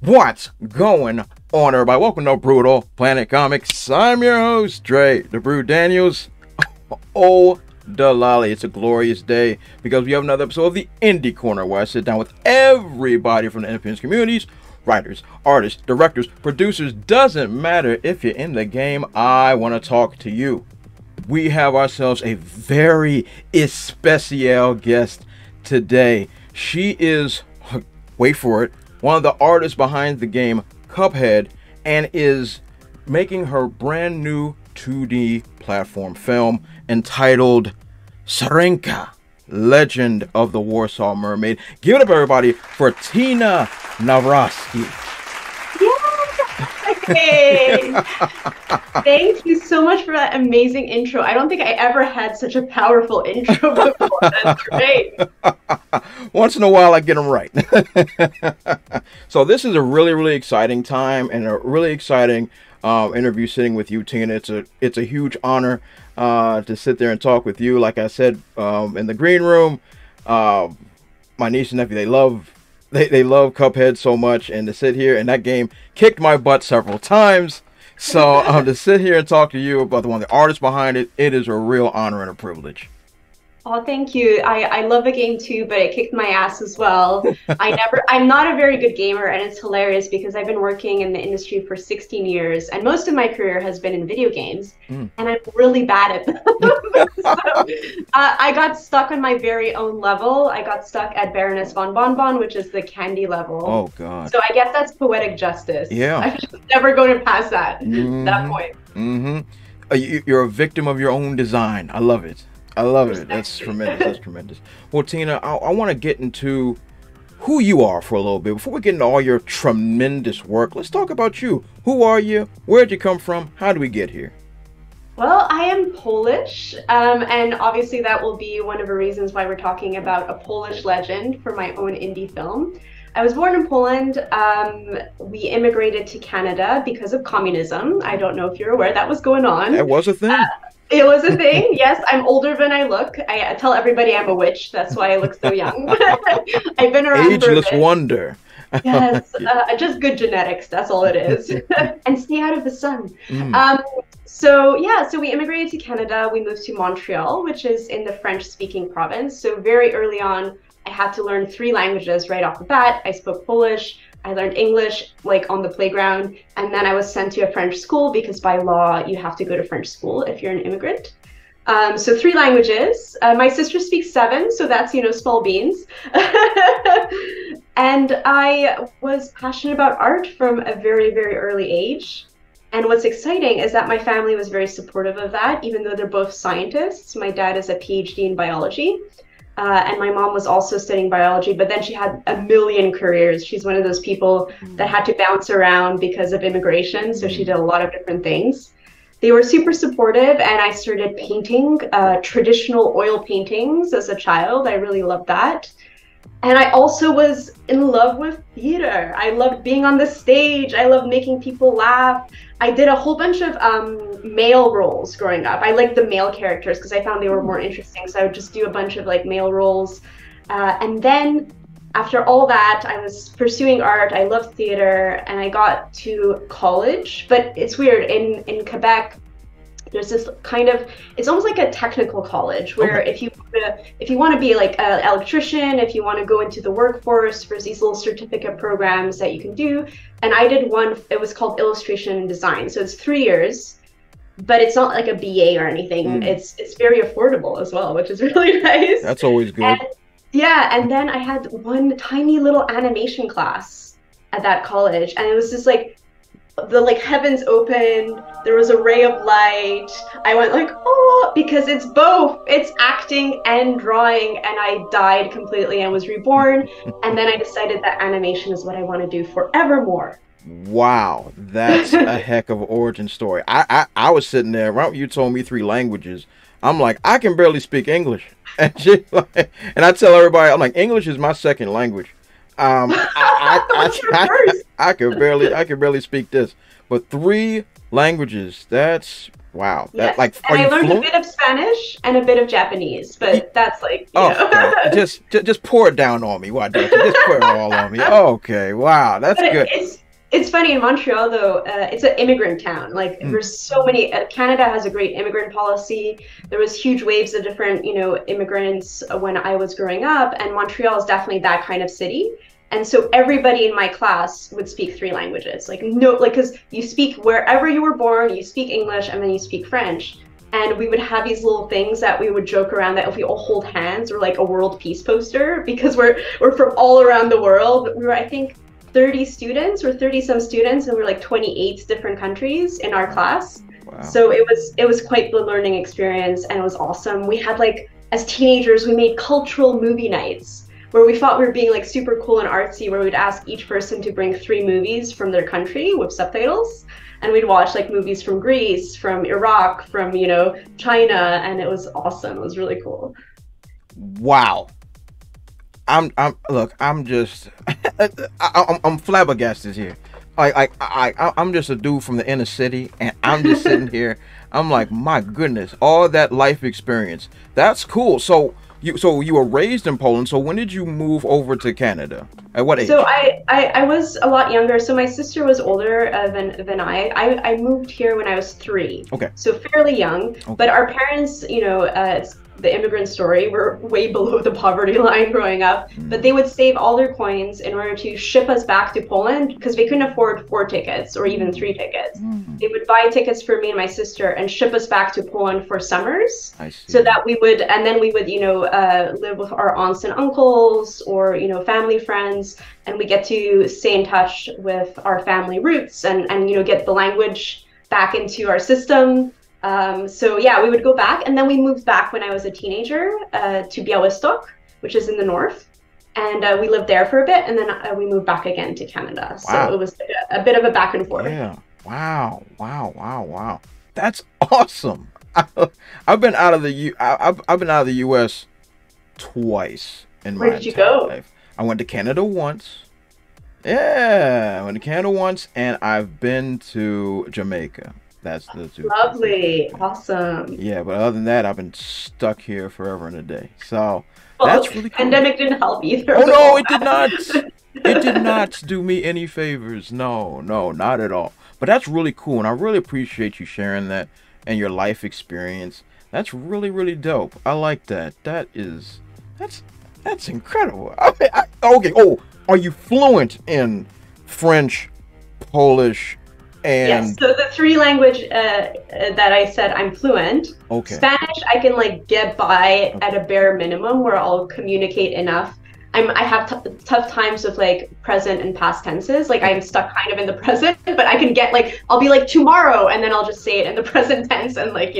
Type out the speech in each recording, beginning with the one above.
What's going on, everybody? Welcome to Brutal Planet Comics. I'm your host, Dre, the Brew Daniels. Oh, Delali, it's a glorious day because we have another episode of the Indie Corner where I sit down with everybody from the independent communities, writers, artists, directors, producers. Doesn't matter if you're in the game, I want to talk to you. We have ourselves a very especial guest today. She is, wait for it, one of the artists behind the game Cuphead, and is making her brand new 2D platform film entitled SYRENKA, Legend of the Warsaw Mermaid. Give it up, everybody, for Tina Nawrocki. Hey. Thank you so much for that amazing intro. I don't think I ever had such a powerful intro before. That's great. Once in a while I get them right. So this is a really exciting time and a really exciting interview sitting with you, Tina. It's a huge honor to sit there and talk with you. Like I said in the green room, my niece and nephew, they love Cuphead so much, and to sit here, and that game kicked my butt several times. So to sit here and talk to you about one of the artists behind it, it is a real honor and a privilege. Oh, thank you. I love the game too, but it kicked my ass as well. I'm not a very good gamer, and it's hilarious because I've been working in the industry for 16 years, and most of my career has been in video games, and I'm really bad at them. So, I got stuck on my very own level. I got stuck at Baroness von Bonbon, which is the candy level. Oh, God. So I guess that's poetic justice. Yeah. I'm just never going to pass that point. You're a victim of your own design. I love it. I love it. That's tremendous. That's tremendous. Well, Tina, I want to get into who you are for a little bit. Before we get into all your tremendous work, let's talk about you. Who are you? Where'd you come from? How did we get here? Well, I am Polish, and obviously that will be one of the reasons why we're talking about a Polish legend for my own indie film. I was born in Poland. We immigrated to Canada because of communism. I don't know if you're aware that was going on. That was a thing. It was a thing. Yes, I'm older than I look. I tell everybody I'm a witch. That's why I look so young. I've been around Ageless for a bit. Wonder. Yes, just good genetics. That's all it is. And stay out of the sun. So we immigrated to Canada. We moved to Montreal, which is in the French-speaking province. So very early on, I had to learn 3 languages right off the bat. I spoke Polish. I learned English like on the playground, and then I was sent to a French school because by law you have to go to French school if you're an immigrant. So 3 languages. My sister speaks 7, so that's, small beans. And I was passionate about art from a very early age. And what's exciting is that my family was very supportive of that, even though they're both scientists. My dad is a PhD in biology. And my mom was also studying biology, but then she had a million careers. She's one of those people that had to bounce around because of immigration, so she did a lot of different things. They were super supportive, and I started painting traditional oil paintings as a child. I really loved that. And I also was in love with theater. I loved being on the stage. I loved making people laugh. I did a whole bunch of male roles growing up. I liked the male characters because I found they were more interesting. So I would just do a bunch of male roles. And then after all that, I was pursuing art. I loved theater, and I got to college. But it's weird. In Quebec, there's this kind of, it's almost like a technical college where if you want to be like an electrician, if you want to go into the workforce, there's these little certificate programs that you can do. And I did one, it was called illustration and design. So it's 3 years, but it's not like a BA or anything. It's very affordable as well, which is really nice. That's always good. And then I had one tiny little animation class at that college, and it was just the heavens opened, there was a ray of light. I went oh, because it's both, it's acting and drawing, and I died completely and was reborn. And then I decided that animation is what I want to do forevermore. Wow, that's a heck of an origin story. I was sitting there, right when you told me 3 languages, I'm like, I can barely speak English. And I tell everybody, I'm like, English is my second language. I could barely speak this, but 3 languages. That's Wow. That Yes. like, are And I you learned a fluent? bit of Spanish and a bit of Japanese, but that's like, you Oh, know. God. Just pour it down on me. Why don't you just pour it all on me? Okay. Wow. That's But good. it's funny in Montreal though. It's an immigrant town. Like Mm, there's so many. Canada has a great immigrant policy. There was huge waves of different, immigrants when I was growing up, and Montreal is definitely that kind of city. And so everybody in my class would speak three languages. Like no, like because you speak wherever you were born, you speak English, and then you speak French. And we would have these little things that we would joke around that if we all hold hands, we're like a world peace poster because we're from all around the world. We were, I think, 30 students or 30 some students, and we're like 28 different countries in our class. wow. So it was quite the learning experience, and it was awesome. We had like, as teenagers, we made cultural movie nights where we thought we were being like super cool and artsy, where we'd ask each person to bring 3 movies from their country with subtitles, and we'd watch like movies from Greece, from Iraq, from China, and it was awesome. It was really cool. Wow. Look, I'm just, I'm flabbergasted here. I'm just a dude from the inner city, and I'm just sitting here. I'm like, my goodness, all that life experience. That's cool. So you were raised in Poland. So when did you move over to Canada? At what age? So I was a lot younger. So my sister was older than I moved here when I was 3. Okay. So fairly young. Okay. But our parents, it's the immigrant story, were way below the poverty line growing up. But they would save all their coins in order to ship us back to Poland because they couldn't afford 4 tickets or even 3 tickets. They would buy tickets for me and my sister and ship us back to Poland for summers. I see. So that we would, and then we would, live with our aunts and uncles or, family friends, and we get to stay in touch with our family roots and get the language back into our system. So yeah, we would go back, and then we moved back when I was a teenager to Białystok, which is in the north, and we lived there for a bit, and then we moved back again to Canada. Wow. So it was a bit of a back and forth. Yeah. Wow. That's awesome. I've been out of I've been out of the U.S. twice in Where my did you entire go? life. I went to Canada once. Yeah, I went to Canada once, and I've been to Jamaica. That's the two. Lovely, awesome. Yeah, but other than that, I've been stuck here forever and a day. So Well, that's really cool. pandemic didn't help either. Oh no, it did not. It did not do me any favors. No, not at all. But that's really cool, and I really appreciate you sharing that and your life experience. That's really, really dope. I like that. That's incredible. Okay. Oh, are you fluent in French, Polish, and Yes, so the 3 language that I said I'm fluent. okay. Spanish, I can like get by at a bare minimum where I'll communicate enough. I have tough times with like present and past tenses. Like I'm stuck kind of in the present, but I can get like, I'll be like tomorrow, and then I'll just say it in the present tense, and like,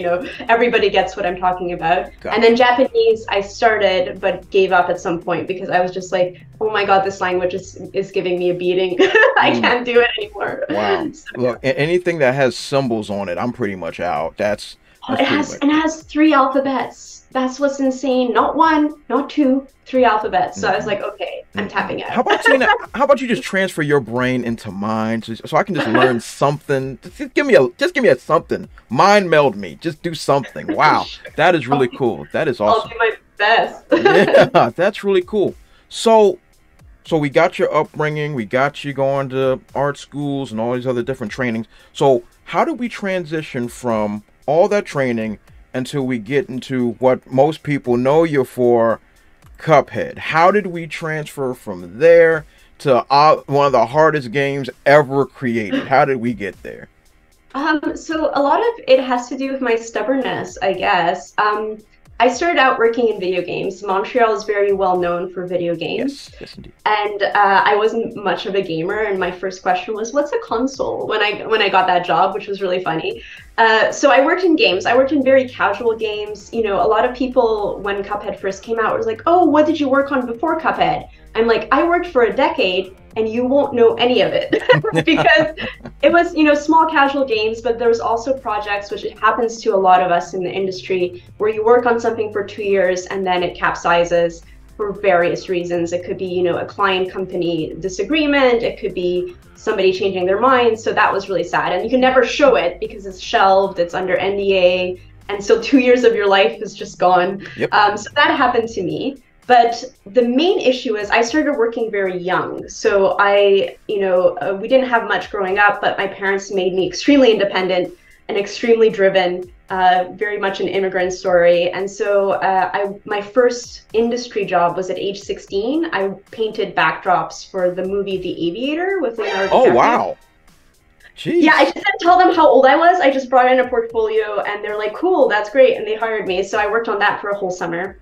everybody gets what I'm talking about. Got And then Japanese, I started, but gave up at some point because I was just like, oh my God, this language is giving me a beating. I can't do it anymore. Wow. So, Look, anything that has symbols on it, I'm pretty much out. That's it pretty has much. and it has 3 alphabets. That's what's insane. Not 1, not 2, 3 alphabets. So I was like, okay, I'm tapping out. How about Tina? How about you just transfer your brain into mine, so I can just learn something? Just give me a something. Mind meld me. Just do something. Wow, that is really cool. That is I'll awesome. do my best. Yeah, that's really cool. So we got your upbringing. We got you going to art schools and all these other different trainings. So how do we transition from all that training until we get into what most people know you for, Cuphead? How did we transfer from there to one of the hardest games ever created? How did we get there? So a lot of it has to do with my stubbornness, I guess. I started out working in video games. Montreal is very well known for video games. Yes, indeed. And I wasn't much of a gamer, and my first question was, "What's a console?" When I got that job, which was really funny. So I worked in games. I worked in very casual games. A lot of people, when Cuphead first came out, was like, "Oh, what did you work on before Cuphead?" I'm like, "I worked for a decade, and you won't know any of it," because it was, small casual games. But there was also projects, which it happens to a lot of us in the industry, where you work on something for 2 years and then it capsizes. for various reasons. It could be, you know, a client company disagreement. It could be somebody changing their mind. So that was really sad. And you can never show it because it's shelved, it's under NDA. And so 2 years of your life is just gone. Yep. So that happened to me. But the main issue is I started working very young. So we didn't have much growing up, but my parents made me extremely independent and extremely driven, very much an immigrant story. And so my first industry job was at age 16. I painted backdrops for the movie The Aviator with Leonardo DiCaprio. Oh, wow. Jeez. Yeah, I just didn't tell them how old I was. I just brought in a portfolio and they're like, cool, that's great. And they hired me. So I worked on that for a whole summer.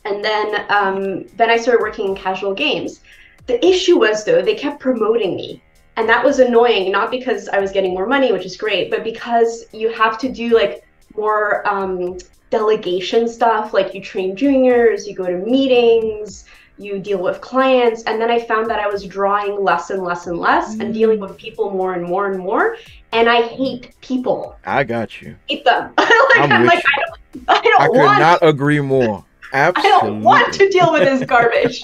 And then I started working in casual games. The issue was, though, they kept promoting me. And that was annoying, not because I was getting more money, which is great, but because you have to do like more delegation stuff. Like you train juniors, you go to meetings, you deal with clients. And then I found that I was drawing less and less and less and dealing with people more and more and more. And I hate people. I got you. Hate them. I'm with you. I could not agree more. Absolutely. I don't want to deal with this garbage.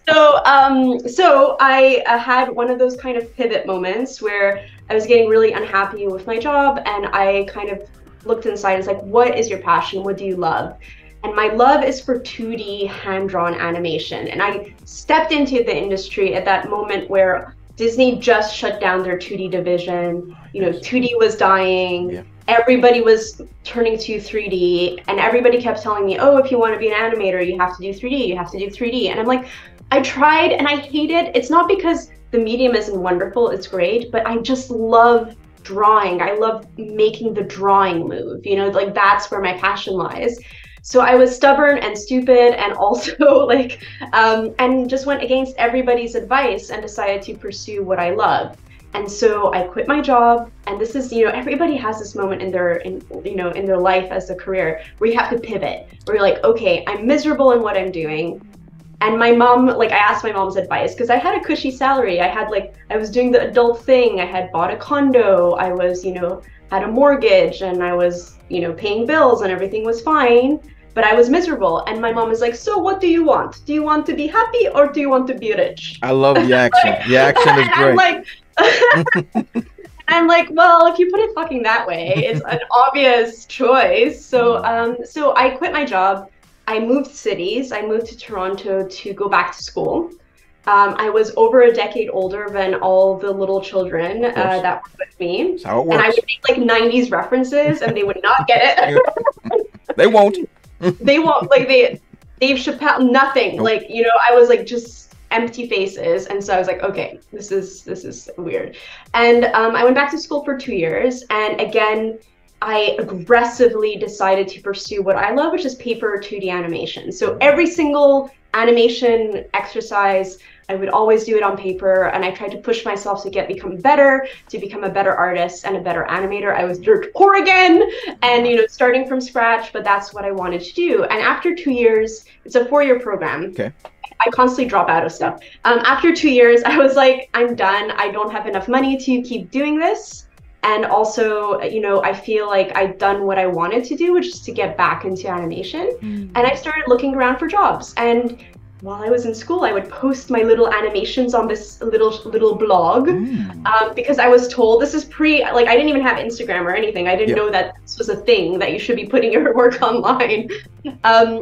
So I had one of those kind of pivot moments where I was getting really unhappy with my job, and I kind of looked inside. It's like, what is your passion? What do you love? And my love is for 2D hand-drawn animation. And I stepped into the industry at that moment where Disney just shut down their 2D division. You know, 2D was dying. Yeah. Everybody was turning to 3D, and everybody kept telling me, oh, if you want to be an animator, you have to do 3D, you have to do 3D. And I'm like, I tried and I hate it. It's not because the medium isn't wonderful, it's great, but I just love drawing. I love making the drawing move, you know, like that's where my passion lies. So I was stubborn and stupid and also like, and just went against everybody's advice and decided to pursue what I love. And so I quit my job, and this is, you know, everybody has this moment in their life as a career where you have to pivot, where you're like, okay, I'm miserable in what I'm doing. And my mom, like I asked my mom's advice because I had a cushy salary. I was doing the adult thing. I had bought a condo. I was, you know, had a mortgage, and I was, you know, paying bills, and everything was fine. But I was miserable. And my mom is like, so what do you want? Do you want to be happy or do you want to be rich? I love the accent. The accent is great. I'm like, well, if you put it fucking that way, it's an obvious choice. So I quit my job. I moved cities. I moved to Toronto to go back to school. I was over a decade older than all the little children that were with me. That's how it works. And I would make like 90s references and they would not get it. They won't. They won't, like Dave Chappelle, nothing. Nope. Like, you know, I was like just empty faces. And so I was like, okay, this is weird. And I went back to school for 2 years. And again, I aggressively decided to pursue what I love, which is paper 2D animation. So every single animation exercise, I would always do it on paper, and I tried to push myself to become better artist and a better animator. I was dirt poor again, and you know, starting from scratch, but that's what I wanted to do. And after 2 years, it's a 4-year program. Okay. I constantly drop out of stuff. After 2 years, I was like, I'm done. I don't have enough money to keep doing this. And also, you know, I feel like I'd done what I wanted to do, which is to get back into animation. And I started looking around for jobs. And while I was in school, I would post my little animations on this little blog because I was told, this is like I didn't even have Instagram or anything. I didn't know that this was a thing, that you should be putting your work online.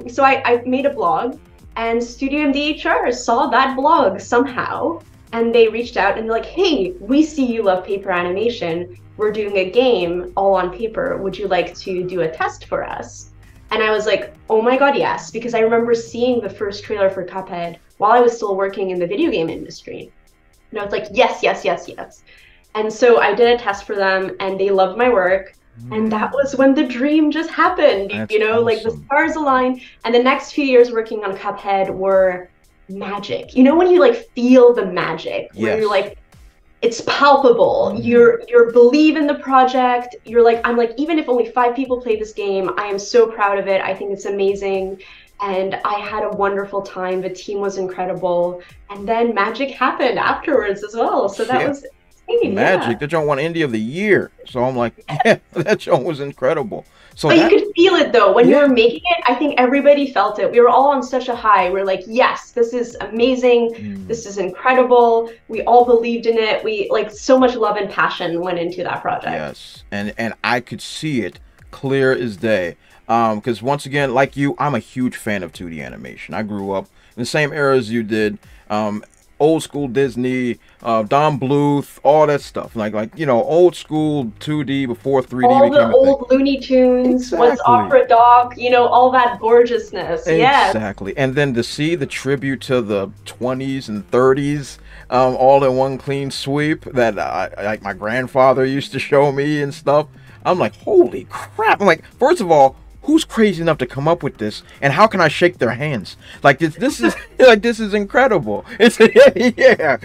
So I made a blog, and Studio MDHR saw that blog somehow, and they reached out and they're like, hey, we see you love paper animation. We're doing a game all on paper. Would you like to do a test for us? And I was like, oh my God, yes, because I remember seeing the first trailer for Cuphead while I was still working in the video game industry. And I was like, yes, yes, yes, yes. And so I did a test for them, and they loved my work. And that was when the dream just happened. That's, you know, awesome. Like the stars aligned. And the next few years working on Cuphead were magic. You know, when you like feel the magic, where you're like, it's palpable. You believe in the project. You're like, I'm like, even if only 5 people play this game, I am so proud of it. I think it's amazing. And I had a wonderful time. The team was incredible. And then magic happened afterwards as well. So that was insane, yeah. magic. That joint won Indie of the Year. So I'm like, yeah, that joint was incredible. So But you that, could feel it though when you were yeah, making it. I think everybody felt it. We were all on such a high. We're like, yes, this is amazing. mm, This is incredible. We all believed in it. We like so much love and passion went into that project. yes, and I could see it clear as day. Because once again, like you, I'm a huge fan of 2D animation. I grew up in the same era as you did. Old school Disney, Don Bluth, all that stuff. Like you know, old school 2D before 3D All the became a thing. old Looney Tunes, What's Exactly. Opera Doc, all that gorgeousness. Yes. Exactly. And then to see the tribute to the 20s and 30s, all in one clean sweep that like my grandfather used to show me and stuff, I'm like, holy crap. I'm like, first of all, who's crazy enough to come up with this? And how can I shake their hands? Like this is like this is incredible. It's yeah.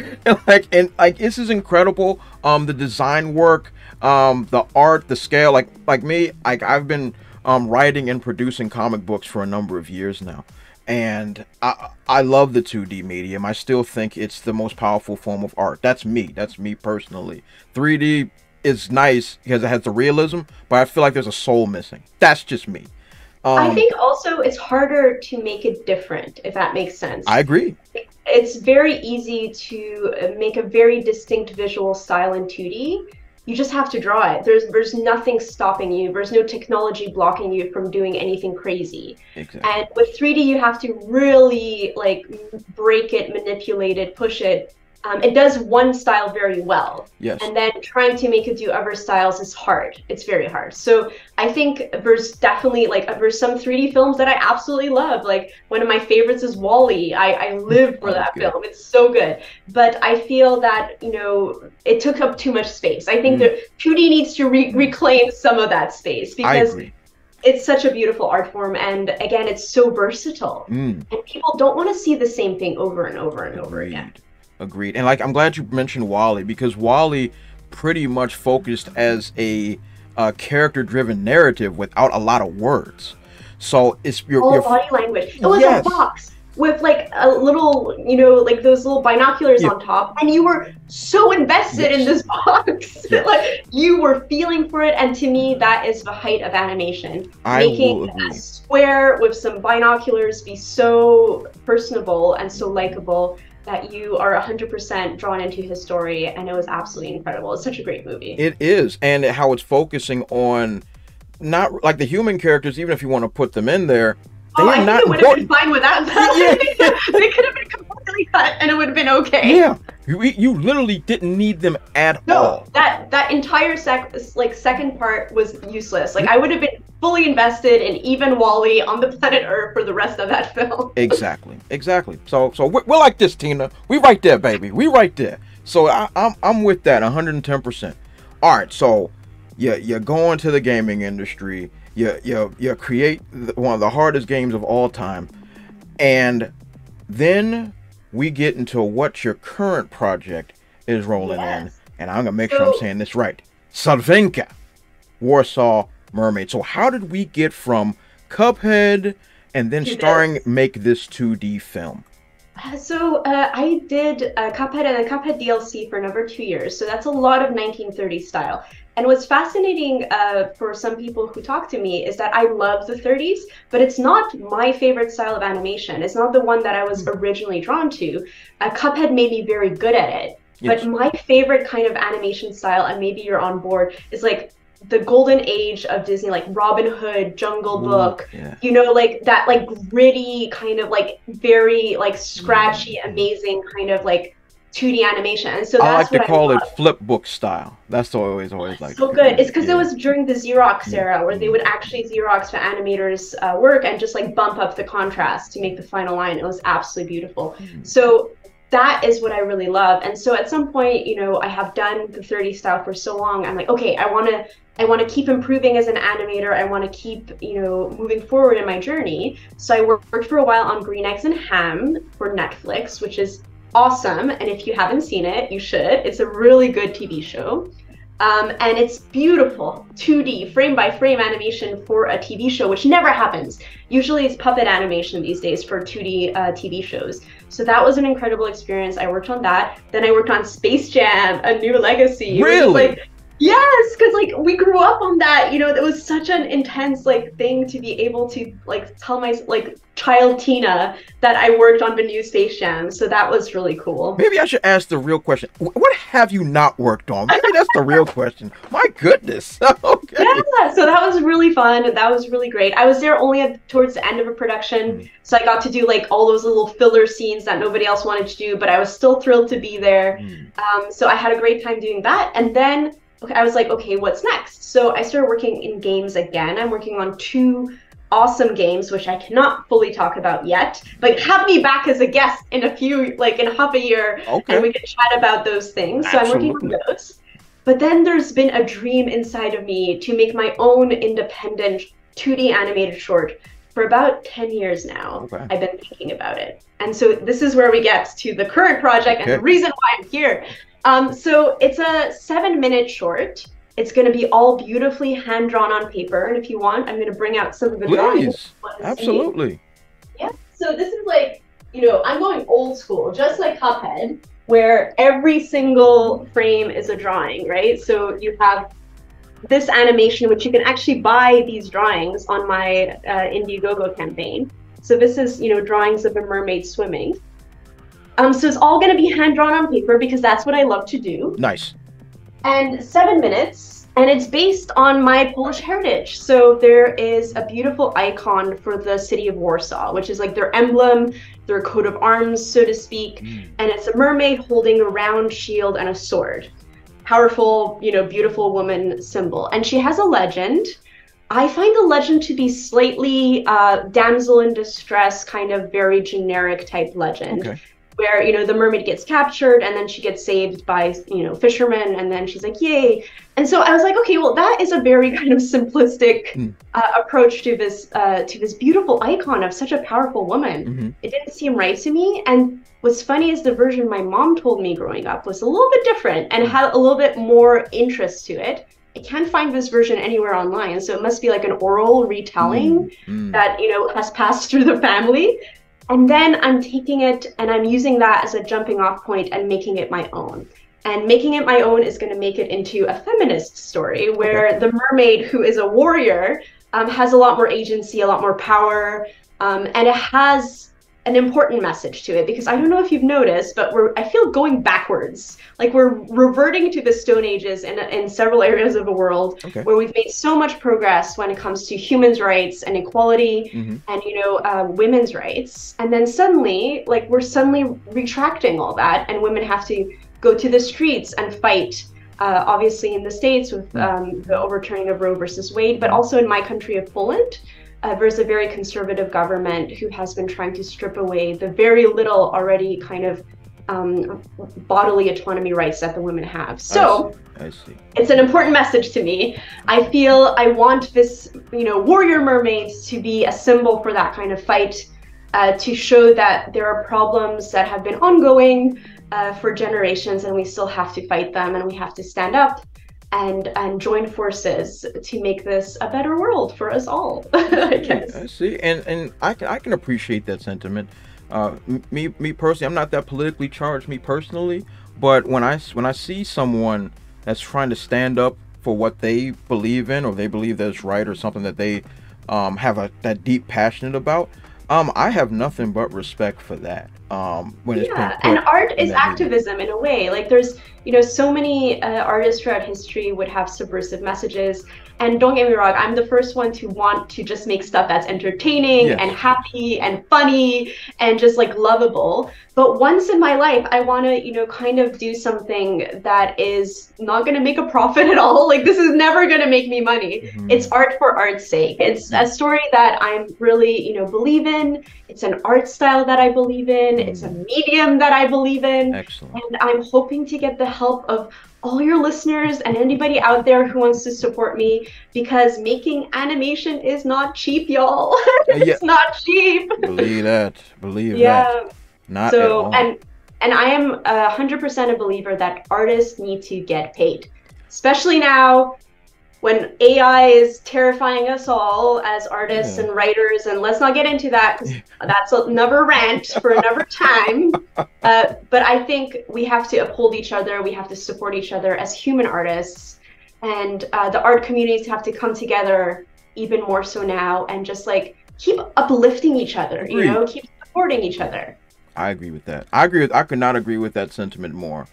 And this is incredible. The design work, the art, the scale, like me, I've been writing and producing comic books for a number of years now. And I love the 2D medium. I still think it's the most powerful form of art. That's me. That's me personally. 3D is nice because it has the realism, but I feel like there's a soul missing. That's just me. I think also it's harder to make it different, if that makes sense. I agree. It's very easy to make a very distinct visual style in 2D. You just have to draw it. There's nothing stopping you. There's no technology blocking you from doing anything crazy. Exactly. And with 3D, you have to really like break it, manipulate it, push it. It does one style very well. Yes. And then trying to make it do other styles is hard. It's very hard. So I think there's definitely there's some 3D films that I absolutely love. Like one of my favorites is WALL-E. I live for that film. It's so good. But I feel that, it took up too much space. I think that 2D needs to reclaim some of that space because it's such a beautiful art form. And again, it's so versatile. And people don't want to see the same thing over and over and over again. Agreed. And like, I'm glad you mentioned WALL-E because WALL-E pretty much focused as a character-driven narrative without a lot of words. So it's your body language. It was a box with like a little, like those little binoculars on top, and you were so invested in this box. Like you were feeling for it, and to me, that is the height of animation. Making a square with some binoculars be so personable and so likable that you are 100% drawn into his story, and it was absolutely incredible. It's such a great movie. It is, and how it's focusing on not like the human characters, even if you want to put them in there. I think it would have been fine without that. They could have been completely cut, and it would have been okay. Yeah, you literally didn't need them at all. That entire second part was useless. Like I would have been fully invested in even WALL-E on the planet Earth for the rest of that film. Exactly. So we're like this, Tina. We right there, baby. We right there. So I'm with that 110%. All right, so you go into the gaming industry. You create one of the hardest games of all time, and then we get into what your current project is rolling in, and I'm gonna make sure I'm saying this right. SYRENKA, WARSAW MERMAID. So how did we get from Cuphead and then make this 2D film? So I did Cuphead and a Cuphead DLC for another 2 years. So that's a lot of 1930s style. And what's fascinating for some people who talk to me is that I love the 30s, but it's not my favorite style of animation. It's not the one that I was originally drawn to. Cuphead made me very good at it. Yes. But my favorite kind of animation style, and maybe you're on board, is like the golden age of Disney, like Robin Hood, Jungle Book, like that like gritty kind of like very like scratchy, amazing kind of like 2D animation. And so that's I like to call it flip book style. That's always like so good. It's because it was during the Xerox era where they would actually Xerox for animators work and just like bump up the contrast to make the final line. It was absolutely beautiful. So that is what I really love. And so at some point, I have done the 30 style for so long. I'm like, okay, I want to keep improving as an animator. I want to keep, moving forward in my journey. So I worked for a while on Green Eggs and Ham for Netflix, which is awesome. And if you haven't seen it, you should. It's a really good TV show. And it's beautiful 2D frame by frame animation for a TV show, which never happens. Usually it's puppet animation these days for 2D TV shows. So that was an incredible experience. I worked on that. Then I worked on Space Jam: A New Legacy. Really? Like, yes, because like we grew up on that. You know, it was such an intense like thing to be able to like tell my like child Tina that I worked on the new Space Jam. So that was really cool. Maybe I should ask the real question. What have you not worked on? Maybe that's the real question. My goodness. Okay. Yeah, so that was really fun. That was really great. I was there only towards the end of a production, so I got to do like all those little filler scenes that nobody else wanted to do, but I was still thrilled to be there. So I had a great time doing that. And then I was like, okay, what's next? So I started working in games again. I'm working on 2 awesome games, which I cannot fully talk about yet. But have me back as a guest in a few, like in half a year, and we can chat about those things. So Absolutely. I'm working on those. But then there's been a dream inside of me to make my own independent 2D animated short for about 10 years now. I've been thinking about it. And so this is where we get to the current project and the reason why I'm here. So it's a 7-minute short. It's going to be all beautifully hand-drawn on paper. And if you want, I'm going to bring out some of the drawings. Absolutely. Yeah. So this is like, you know, I'm going old school, just like Cuphead, where every single frame is a drawing, right? So you have this animation, which you can actually buy these drawings on my Indiegogo campaign. So this is, you know, drawings of a mermaid swimming. So it's all going to be hand-drawn on paper because that's what I love to do. Nice. And 7 minutes, and it's based on my Polish heritage. So there is a beautiful icon for the city of Warsaw, which is like their emblem, their coat of arms, so to speak. And it's a mermaid holding a round shield and a sword. Powerful, you know, beautiful woman symbol. And she has a legend. I find the legend to be slightly damsel in distress, kind of very generic type legend. Where, you know, the mermaid gets captured and then she gets saved by, you know, fishermen, and then she's like, yay. And so I was like, okay, well, that is a very kind of simplistic approach to this beautiful icon of such a powerful woman. It didn't seem right to me. And what's funny is the version my mom told me growing up was a little bit different and had a little bit more interest to it. I can't find this version anywhere online, so it must be like an oral retelling that, you know, has passed through the family. And then I'm taking it and I'm using that as a jumping off point and making it my own. And making it my own is going to make it into a feminist story where the mermaid, who is a warrior, has a lot more agency, a lot more power, and it has an important message to it, because I don't know if you've noticed, but I feel going backwards. Like we're reverting to the Stone Ages in several areas of the world, where we've made so much progress when it comes to human rights and equality and, you know, women's rights. And then suddenly, like we're suddenly retracting all that, and women have to go to the streets and fight. Obviously in the States with the overturning of Roe versus Wade, but also in my country of Poland. There's a very conservative government who has been trying to strip away the very little already kind of bodily autonomy rights that the women have. So I see. It's an important message to me. I feel I want this, you know, warrior mermaids to be a symbol for that kind of fight, to show that there are problems that have been ongoing for generations, and we still have to fight them, and we have to stand up and join forces to make this a better world for us all. I guess. I see, and I can appreciate that sentiment. Me personally, I'm not that politically charged, me personally, but when I see someone that's trying to stand up for what they believe in, or they believe that's right, or something that they have that deep passion about, I have nothing but respect for that. When it's been put and art is activism in a way. Like there's, you know, so many artists throughout history would have subversive messages. And don't get me wrong, I'm the first one to want to just make stuff that's entertaining and happy and funny and just like lovable. But once in my life, I want to, you know, kind of do something that is not going to make a profit at all. Like this is never going to make me money. It's art for art's sake. It's a story that I'm really, you know, believe in. It's an art style that I believe in. It's a medium that I believe in. Excellent. And I'm hoping to get the help of all your listeners and anybody out there who wants to support me, because making animation is not cheap, y'all. It's not cheap. Believe that. Believe that. Not at all. And I am 100% a believer that artists need to get paid. especially now when AI is terrifying us all as artists and writers, and let's not get into that because that's another rant for another time. But I think we have to uphold each other. We have to support each other as human artists, and the art communities have to come together even more so now, and just like keep uplifting each other. Agreed. You know, keep supporting each other. I agree with that. I could not agree with that sentiment more.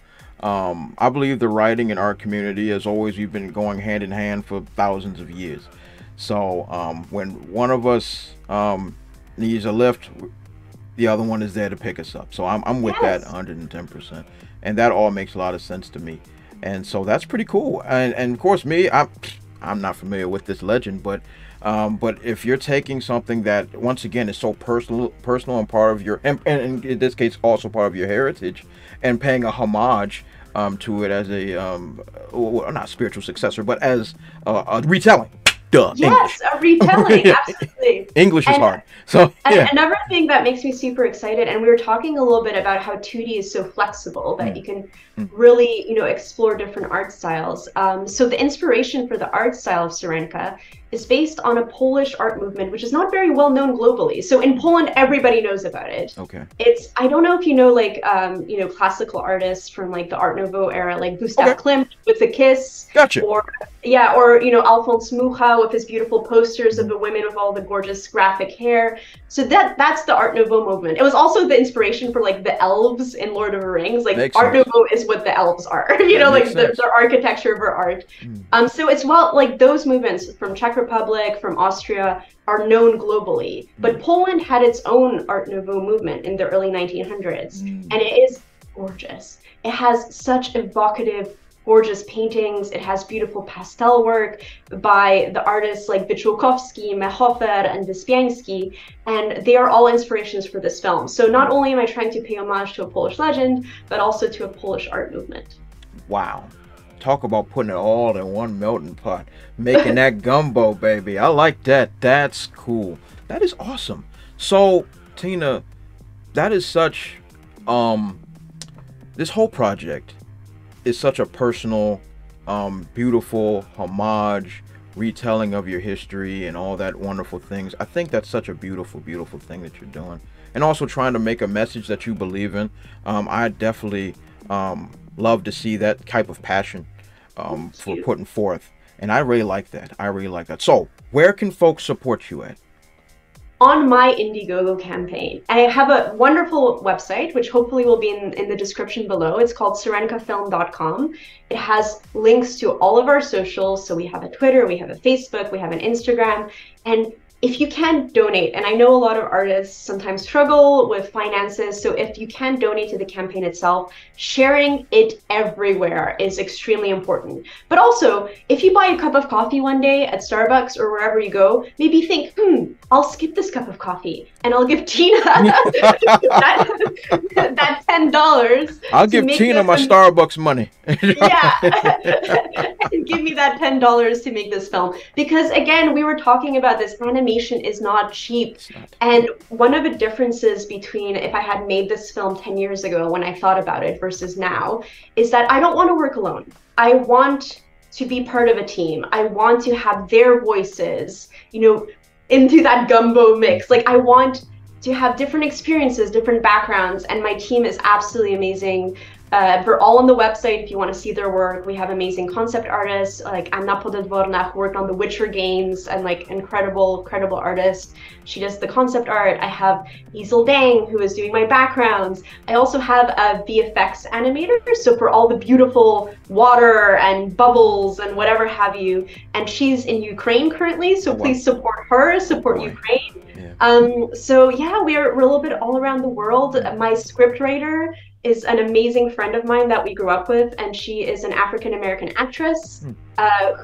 I believe the writing and art community, as always, we've been going hand in hand for thousands of years. So when one of us needs a lift, the other one is there to pick us up. So I'm with that 110%, and that all makes a lot of sense to me. And so that's pretty cool. And of course, me, I'm not familiar with this legend, but if you're taking something that, once again, is so personal and part of your, and in this case also part of your heritage, and paying a homage to it as a well, not spiritual successor, but as a retelling. Duh. Yes, a retelling, absolutely. English is hard. So and another thing that makes me super excited, and we were talking a little bit about how 2D is so flexible that you can really, you know, explore different art styles. So the inspiration for the art style of SYRENKA is based on a Polish art movement, which is not very well known globally. So in Poland, everybody knows about it. Okay. It's, I don't know if you know, like, you know, classical artists from like the Art Nouveau era, like Gustav Klimt with The Kiss. Gotcha. Or, yeah, or, you know, Alphonse Mucha with his beautiful posters of the women with all the gorgeous graphic hair. So that's the Art Nouveau movement. It was also the inspiration for like the elves in Lord of the Rings. Like Art Nouveau is what the elves are, you know, like their architecture for art. So it's, well, like those movements from Czech Republic, from Austria are known globally. But Poland had its own Art Nouveau movement in the early 1900s, and it is gorgeous. It has such evocative, gorgeous paintings. It has beautiful pastel work by the artists like Wyczółkowski, Mehofer, and Wyspiański, and they are all inspirations for this film. So not only am I trying to pay homage to a Polish legend, but also to a Polish art movement. Wow. Talk about putting it all in one melting pot, making that gumbo, baby. I like that. That's cool. That is awesome. So, Tina, that is such, this whole project is such a personal, beautiful homage, retelling of your history and all that wonderful things. I think that's such a beautiful, beautiful thing that you're doing. And also trying to make a message that you believe in. I definitely love to see that type of passion for putting forth. And I really like that. I really like that. So, where can folks support you at? On my Indiegogo campaign. I have a wonderful website, which hopefully will be in the description below. It's called SYRENKAFilm.com. It has links to all of our socials. So we have a Twitter, we have a Facebook, we have an Instagram. And if you can donate, and I know a lot of artists sometimes struggle with finances, so if you can donate to the campaign itself, sharing it everywhere is extremely important. But also, if you buy a cup of coffee one day at Starbucks or wherever you go, maybe think, I'll skip this cup of coffee and I'll give Tina that $10. I'll give Tina my Starbucks money. Yeah, give me that $10 to make this film. Because again, we were talking about this, animation is not cheap. And one of the differences between if I had made this film 10 years ago when I thought about it versus now is that I don't want to work alone. I want to be part of a team. I want to have their voices, you know, into that gumbo mix. Like, I want to have different experiences, different backgrounds, and my team is absolutely amazing. We're all on the website if you want to see their work. We have amazing concept artists like Anna Podedvorna, who worked on the Witcher games, and like incredible artist. She does the concept art. I have Isel Dang, who is doing my backgrounds. I also have a VFX animator, so for all the beautiful water and bubbles and whatever have you. And she's in Ukraine currently, so please support her, support Ukraine. So yeah, we're a little bit all around the world. My script writer is an amazing friend of mine that we grew up with, and she is an African-American actress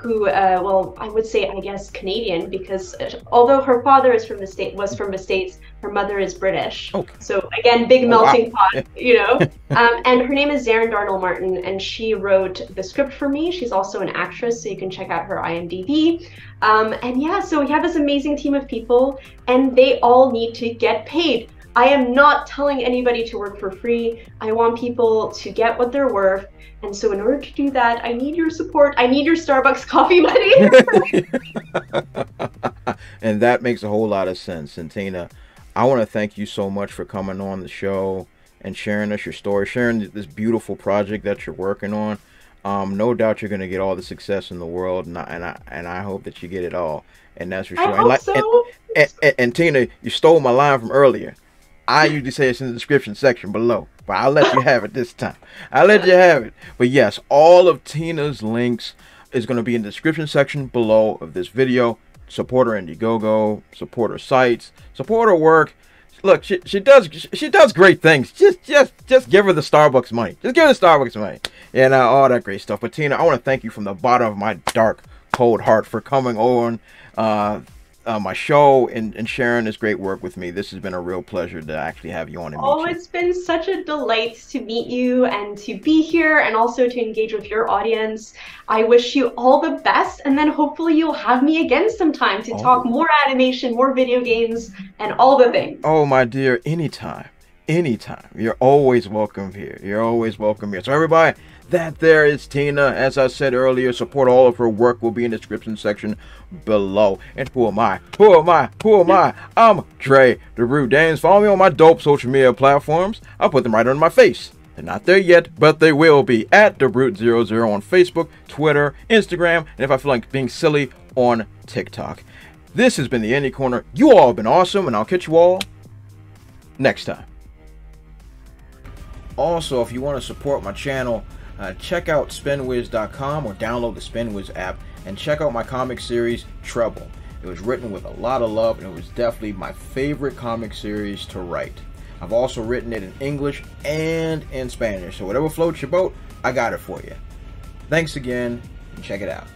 who, well, I would say, I guess, Canadian, because although her father is from the States, her mother is British. Okay. So again, big melting pot, you know. And her name is Zarin Darnell Martin, and she wrote the script for me. She's also an actress, so you can check out her IMDb. And yeah, so we have this amazing team of people, and they all need to get paid. I am not telling anybody to work for free. I want people to get what they're worth. And so in order to do that, I need your support. I need your Starbucks coffee money. And that makes a whole lot of sense. And Tina, I want to thank you so much for coming on the show and sharing us your story, sharing this beautiful project that you're working on. No doubt you're going to get all the success in the world, and I hope that you get it all. And that's for sure. I hope so. And Tina, you stole my line from earlier. I usually say it's in the description section below, but I'll let you have it this time. I'll let you have it. But yes, all of Tina's links is going to be in the description section below of this video. Support her Indiegogo, support her sites, support her work. Look, she does great things. Just give her the Starbucks money. Just give her the Starbucks money. And all that great stuff. But Tina, I want to thank you from the bottom of my dark, cold heart for coming on my show and sharing this great work with me. This has been a real pleasure to actually have you on. Oh, it's been such a delight to meet you and to be here and also to engage with your audience. I wish you all the best, and then hopefully you'll have me again sometime to talk more animation, more video games, and all the things. Oh, my dear, anytime. You're always welcome here. You're always welcome here. So everybody, that there is Tina. As I said earlier, support all of her work will be in the description section below. And who am I? I'm Dre the Brute Daniels. Follow me on my dope social media platforms. I'll put them right under my face. They're not there yet, but they will be at TheBrute00 on Facebook, Twitter, Instagram, and if I feel like being silly, on TikTok. This has been the Indie Corner. You all have been awesome, and I'll catch you all next time. Also, if you want to support my channel, check out spinwiz.com or download the SpinWiz app and check out my comic series, Trouble. It was written with a lot of love, and it was definitely my favorite comic series to write. I've also written it in English and in Spanish, so whatever floats your boat, I got it for you. Thanks again, and check it out.